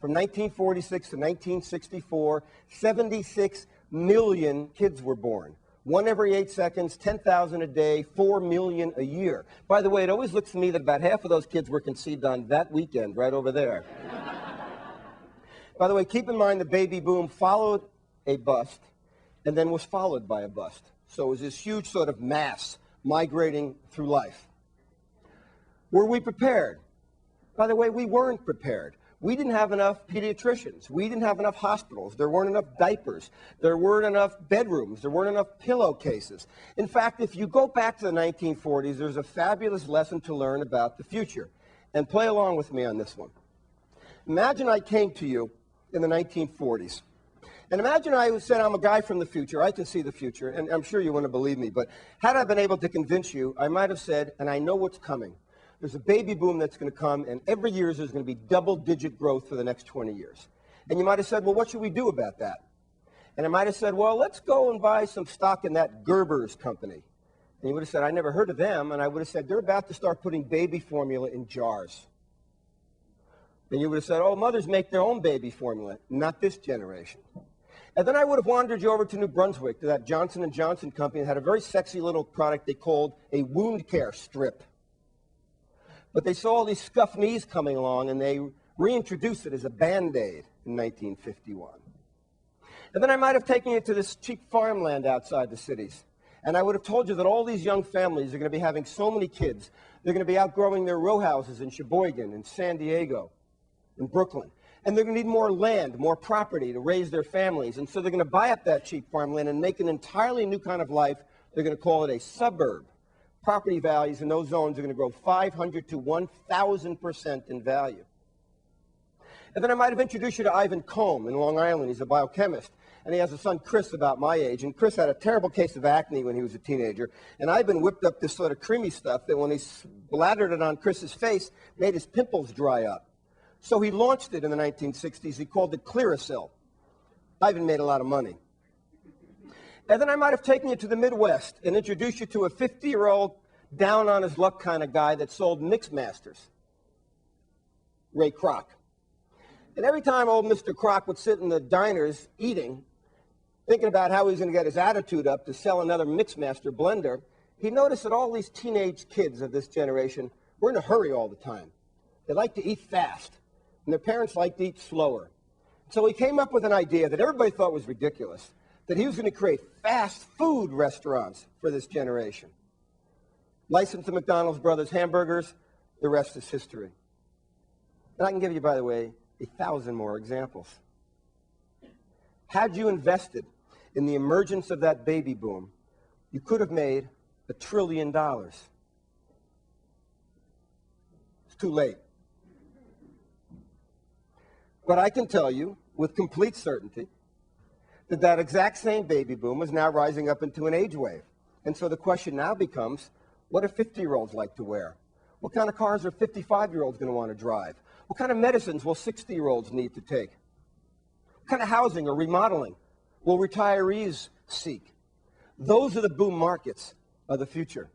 From 1946 to 1964, 76 million kids were born. 1 every 8 seconds, 10,000 a day, 4 million a year. By the way, it always looks to me that about half of those kids were conceived on that weekend, right over there. By the way, keep in mind the baby boom followed a bust and then was followed by a bust. So it was this huge sort of mass migrating through life. Were we prepared? By the way, we weren't prepared. We didn't have enough pediatricians. We didn't have enough hospitals. There weren't enough diapers. There weren't enough bedrooms. There weren't enough pillowcases. In fact, if you go back to the 1940s, there's a fabulous lesson to learn about the future. And play along with me on this one. Imagine I came to you in the 1940s. And imagine I said, I'm a guy from the future. I can see the future. And I'm sure you wouldn't believe me. But had I been able to convince you, I might have said, and I know what's coming. There's a baby boom that's going to come, and every year there's going to be double-digit growth for the next 20 years. And you might have said, well, what should we do about that? And I might have said, well, let's go and buy some stock in that Gerber's company. And you would have said, I never heard of them. And I would have said, they're about to start putting baby formula in jars. And you would have said, oh, mothers make their own baby formula, not this generation. And then I would have wandered you over to New Brunswick, to that Johnson & Johnson company that had a very sexy little product they called a wound care strip. But they saw all these scuffed knees coming along, and they reintroduced it as a Band-Aid in 1951. And then I might have taken you to this cheap farmland outside the cities. And I would have told you that all these young families are going to be having so many kids. They're going to be outgrowing their row houses in Sheboygan, in San Diego, in Brooklyn. And they're going to need more land, more property to raise their families. And so they're going to buy up that cheap farmland and make an entirely new kind of life. They're going to call it a suburb. Property values in those zones are going to grow 500 to 1,000% in value. And then I might have introduced you to Ivan Combe in Long Island. He's a biochemist. And he has a son, Chris, about my age. And Chris had a terrible case of acne when he was a teenager. And Ivan whipped up this sort of creamy stuff that when he splattered it on Chris's face, made his pimples dry up. So he launched it in the 1960s. He called it Clearasil. Ivan made a lot of money. And then I might have taken you to the Midwest and introduced you to a 50-year-old down-on-his-luck kind of guy that sold Mixmasters, Ray Kroc. And every time old Mr. Kroc would sit in the diners eating, thinking about how he was going to get his attitude up to sell another Mixmaster blender, he noticed that all these teenage kids of this generation were in a hurry all the time. They like to eat fast, and their parents like to eat slower. So he came up with an idea that everybody thought was ridiculous, that he was going to create fast food restaurants for this generation. Licensed to McDonald's Brothers Hamburgers, the rest is history. And I can give you, by the way, 1,000 more examples. Had you invested in the emergence of that baby boom, you could have made $1 trillion. It's too late. But I can tell you with complete certainty that that exact same baby boom is now rising up into an age wave. And so the question now becomes, what do 50-year-olds like to wear? What kind of cars are 55-year-olds going to want to drive? What kind of medicines will 60-year-olds need to take? What kind of housing or remodeling will retirees seek? Those are the boom markets of the future.